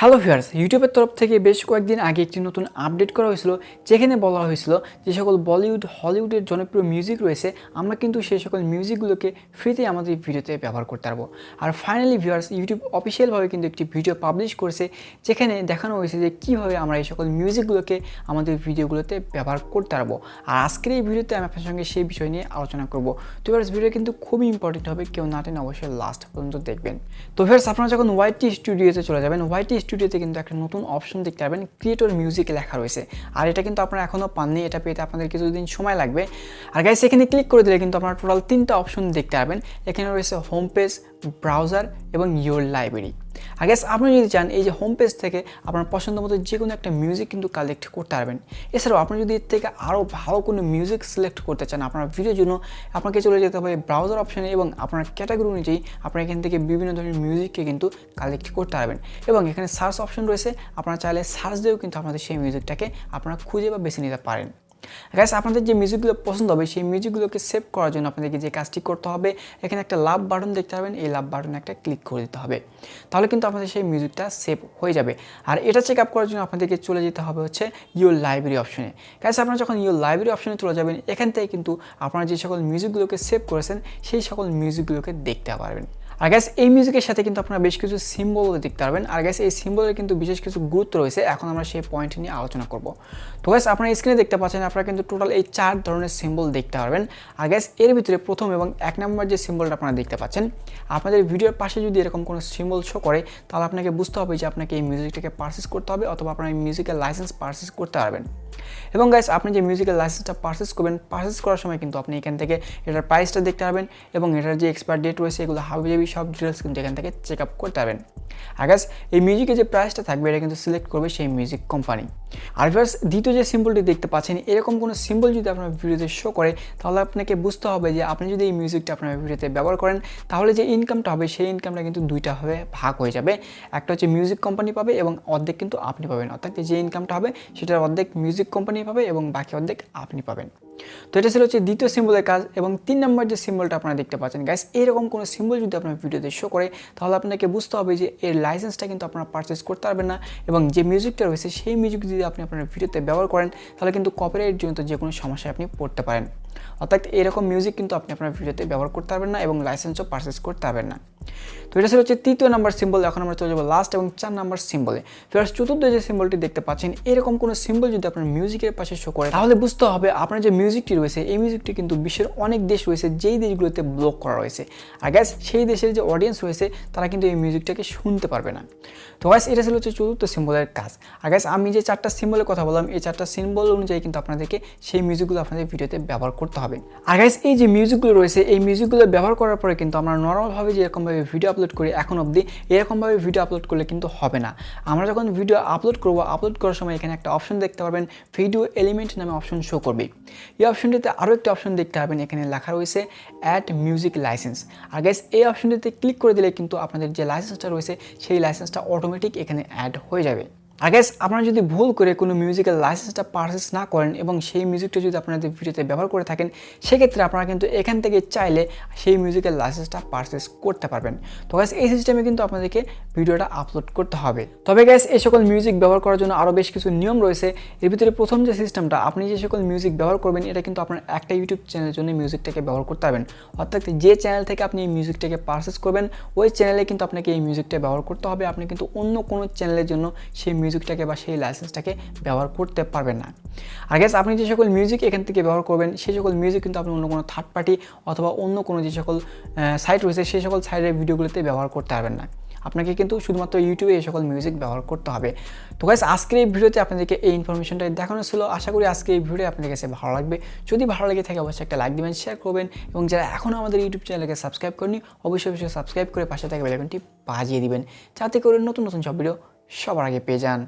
Hello viewers, ইউটিউবের তরফ থেকে বেশ কয়েকদিন আগে একটি নতুন আপডেট করা হয়েছিল, যেখানে বলা হয়েছিল যে সকল বলিউড হলিউডের জনপ্রিয় মিউজিক রয়েছে আমরা কিন্তু সেই সকল মিউজিকগুলোকে ফ্রিতে আমাদের ভিডিওতে ব্যবহার করতে পারবো। আর ফাইনালি ভিউয়ার্স, ইউটিউব অফিসিয়ালভাবে কিন্তু একটি ভিডিও পাবলিশ করেছে, যেখানে দেখানো হয়েছে যে কীভাবে আমরা এই সকল মিউজিকগুলোকে আমাদের ভিডিওগুলোতে ব্যবহার করতে পারবো। আর আজকের এই ভিডিওতে আমি আপনার সঙ্গে সেই বিষয় নিয়ে আলোচনা করবো। তো ভিউয়ার্স, ভিডিও কিন্তু খুবই ইম্পর্টেন্ট হবে, কেউ না টেনে অবশ্যই লাস্ট পর্যন্ত দেখবেন। তো ভিউয়ার্স, আপনারা যখন ওয়াইটি স্টুডিওতে চলে যাবেন, ওয়াইটি স্টুডিওতে কিন্তু একটা নতুন অপশন দেখতে পাবেন, ক্রিয়েটর মিউজিক লেখা রয়েছে। আর এটা কিন্তু আপনারা এখনও পাননি, এটা পেতে আপনাদের কিছুদিন সময় লাগবে। আর গাইস, এখানে ক্লিক করে দিলে কিন্তু আপনারা টোটাল 3টা অপশন দেখতে পাবেন। এখানে রয়েছে হোম পেজ, ব্রাউজার এবং ইয়োর লাইব্রেরি। আর গাইস, আপনি যদি চান এই যে হোম পেজ থেকে আপনার পছন্দ মতো যে কোনো একটা মিউজিক কিন্তু কালেক্ট করতে পারবেন। এছাড়াও আপনি যদি এর থেকে আরও ভালো কোনো মিউজিক সিলেক্ট করতে চান আপনার ভিডিওর জন্য, আপনাকে চলে যেতে হবে ব্রাউজার অপশানে এবং আপনার ক্যাটাগরি অনুযায়ী আপনারা এখান থেকে বিভিন্ন ধরনের মিউজিককে কিন্তু কালেক্ট করতে পারবেন। এবং এখানে সার্চ অপশন রয়েছে, আপনারা চাইলে সার্চ দিয়েও কিন্তু আপনাদের সেই মিউজিকটাকে আপনারা খুঁজে বা বেছে নিতে পারেন। গাইস, আপনাদের যে মিউজিকগুলো পছন্দ হবে সেই মিউজিকগুলোকে সেভ করার জন্য আপনাদেরকে যে কাজটি করতে হবে, এখানে একটা লাভ বাটন দেখতে পাবেন, এই লাভ বাটনে একটা ক্লিক করে দিতে হবে। তাহলে কিন্তু আপনাদের সেই মিউজিকটা সেভ হয়ে যাবে। আর এটা চেক আপ করার জন্য আপনাদেরকে চলে যেতে হবে হচ্ছে ইয়োর লাইব্রেরি অপশনে। গাইস, আপনারা যখন ইয়োর লাইব্রেরি অপশনে চলে যাবেন, এখান থেকে কিন্তু আপনারা যে সকল মিউজিকগুলোকে সেভ করেছেন সেই সকল মিউজিকগুলোকে দেখতে পারবেন। আর গাইস, এই মিউজিকের সাথে কিন্তু আপনারা বেশ কিছু সিম্বল দেখতে পারবেন। আর গাইস, এই সিম্বলের কিন্তু বিশেষ কিছু গুরুত্ব রয়েছে, এখন আমরা সেই পয়েন্ট নিয়ে আলোচনা করব। তো গাইস, আপনারা স্ক্রিনে দেখতে পাচ্ছেন, আপনারা কিন্তু টোটাল এই 4 ধরনের সিম্বল দেখতে পারবেন। আর গাইস, এর ভিতরে প্রথম এবং 1 নম্বর যে সিম্বলটা আপনারা দেখতে পাচ্ছেন, আপনাদের ভিডিওর পাশে যদি এরকম কোনো সিম্বল শো করে, তাহলে আপনাকে বুঝতে হবে যে আপনাকে এই মিউজিকটাকে পারচেস করতে হবে, অথবা আপনার এই মিউজিকের লাইসেন্স পারচেস করতে পারবেন। এবং গাইস, আপনি যে মিউজিকের লাইসেন্সটা পারচেস করবেন, পারচেস করার সময় কিন্তু আপনি এখান থেকে এটার প্রাইসটা দেখতে পারবেন এবং এটার যে এক্সপায়ার ডেট রয়েছে, এগুলো হাবিজাবি সব ডিটেলস কিন্তু এখান থেকে চেক আপ করতে পারবেন। আর গাইস, এই মিউজিকের যে প্রাইসটা থাকবে এটা কিন্তু সিলেক্ট করবে সেই মিউজিক কোম্পানি। আর ভিউয়ার্স, দ্বিতীয় যে সিম্বলটি দেখতে পাচ্ছেন, এরকম কোনো সিম্বল যদি আপনার ভিডিওতে শো করে, তাহলে আপনাকে বুঝতে হবে যে আপনি যদি এই মিউজিকটা আপনার ভিডিওতে ব্যবহার করেন, তাহলে যে ইনকামটা হবে সেই ইনকামটা কিন্তু দুইটা হবে, ভাগ হয়ে যাবে। একটা হচ্ছে মিউজিক কোম্পানি পাবে এবং অর্ধেক কিন্তু আপনি পাবেন। অর্থাৎ যে ইনকামটা হবে সেটার অর্ধেক মিউজিক কোম্পানি পাবে এবং বাকি অর্ধেক আপনি পাবেন। তো এটা ছিল হচ্ছে দ্বিতীয় সিম্বলের কাজ। এবং 3 নম্বর যে সিম্বলটা আপনারা দেখতে পাচ্ছেন গাইস, এরকম কোনো সিম্বল যদি আপনার ভিডিওতে শো করে, তাহলে আপনাকে বুঝতে হবে যে এর লাইসেন্সটা কিন্তু আপনারা পারচেস করতে পারবেন না। এবং যে মিউজিকটা রয়েছে সেই মিউজিক যদি আপনি আপনার ভিডিওতে ব্যবহার করেন, তাহলে কিন্তু কপিরাইট জনিত যে কোনো সমস্যায় আপনি পড়তে পারেন। অর্থাৎ এরকম মিউজিক কিন্তু আপনি আপনার ভিডিওতে ব্যবহার করতে পারবেন না এবং লাইসেন্সও পারচেস করতে পারবেন না। তো এটা ছিল হচ্ছে 3য় নম্বর সিম্বল। এখন আমরা চলে যাবো লাস্ট এবং 4 নম্বর সিম্বলে। ফির চতুর্থ যে সিম্বলটি দেখতে পাচ্ছেন, এরকম কোনো সিম্বল যদি আপনার মিউজিকের পাশে শো করে, তাহলে বুঝতে হবে আপনার যে মিউজিকটি রয়েছে এই মিউজিকটি কিন্তু বিশ্বের অনেক দেশ রয়েছে যেই দেশগুলোতে ব্লক করা রয়েছে। আর গাইস, সেই দেশের যে অডিয়েন্স রয়েছে তারা কিন্তু এই মিউজিকটাকে শুনতে পারবে না। তো গাইস, এটা ছিল হচ্ছে চতুর্থ সিম্বলের কাজ। আর গাইস, আমি যে 4টা সিম্বলের কথা বললাম, এই 4টা সিম্বল অনুযায়ী কিন্তু আপনাদেরকে সেই মিউজিকগুলো আপনাদের ভিডিওতে ব্যবহার করতে হবে। আর গাইস, এই যে মিউজিকগুলো রয়েছে এই মিউজিকগুলো ব্যবহার করার পরে কিন্তু আমরা নর্মালভাবে যেরকমভাবে ভিডিও আপলোড করি এখন অবধি, এরকমভাবে ভিডিও আপলোড করলে কিন্তু হবে না। আমরা যখন ভিডিও আপলোড করব, আপলোড করার সময় এখানে একটা অপশন দেখতে পারবেন, ভিডিও এলিমেন্ট নামে অপশন শো করবে। এই অপশনটিতে আরও একটা অপশন দেখতে পাবেন, এখানে লেখা রয়েছে অ্যাড মিউজিক লাইসেন্স। আর গাইস, এই অপশনটিতে ক্লিক করে দিলে কিন্তু আপনাদের যে লাইসেন্সটা রয়েছে সেই লাইসেন্সটা অটোমেটিক এখানে অ্যাড হয়ে যাবে। আর গাইস, আপনারা যদি ভুল করে কোনো মিউজিকের লাইসেন্সটা পারচেস না করেন এবং সেই মিউজিকটা যদি আপনাদের ভিডিওতে ব্যবহার করে থাকেন, সেক্ষেত্রে আপনারা কিন্তু এখান থেকে চাইলে সেই মিউজিকের লাইসেন্সটা পারচেস করতে পারবেন। তো গাইস, এই সিস্টেমে কিন্তু আপনাদেরকে ভিডিওটা আপলোড করতে হবে। তবে গাইস, এই সকল মিউজিক ব্যবহার করার জন্য আরও বেশ কিছু নিয়ম রয়েছে। এর ভিতরে প্রথম যে সিস্টেমটা, আপনি যে সকল মিউজিক ব্যবহার করবেন এটা কিন্তু আপনার একটা ইউটিউব চ্যানেলের জন্য মিউজিকটাকে ব্যবহার করতে পারবেন। অর্থাৎ যে চ্যানেল থেকে আপনি এই মিউজিকটাকে পারচেস করবেন ওই চ্যানেলে কিন্তু আপনাকে এই মিউজিকটা ব্যবহার করতে হবে। আপনি কিন্তু অন্য কোনো চ্যানেলের জন্য সেই মিউজিকটাকে বা সেই লাইসেন্সটাকে ব্যবহার করতে পারবেন না। আর গাইস, আপনি যে সকল মিউজিক এখান থেকে ব্যবহার করবেন সেই সকল মিউজিক কিন্তু আপনি অন্য কোনো থার্ড পার্টি অথবা অন্য কোনো যে সকল সাইট রয়েছে সেই সকল সাইটের ভিডিওগুলোতে ব্যবহার করতে পারবেন না। আপনাকে কিন্তু শুধুমাত্র ইউটিউবে এই সকল মিউজিক ব্যবহার করতে হবে। তো গাইস, আজকের এই ভিডিওতে আপনাদেরকে এই ইনফরমেশনটা দেখানো ছিল। আশা করি আজকে এই ভিডিও আপনাদের কাছে ভালো লাগবে। যদি ভালো লেগে থাকে অবশ্যই একটা লাইক দিবেন, শেয়ার করবেন এবং যারা এখনও আমাদের ইউটিউব চ্যানেলকে সাবস্ক্রাইব করেনি অবশ্যই সাবস্ক্রাইব করে পাশে থাকা বেল আইকনটি বাজিয়ে দিবেন, যাতে করে নতুন নতুন সব ভিডিও সবার আগে পেয়ে যান।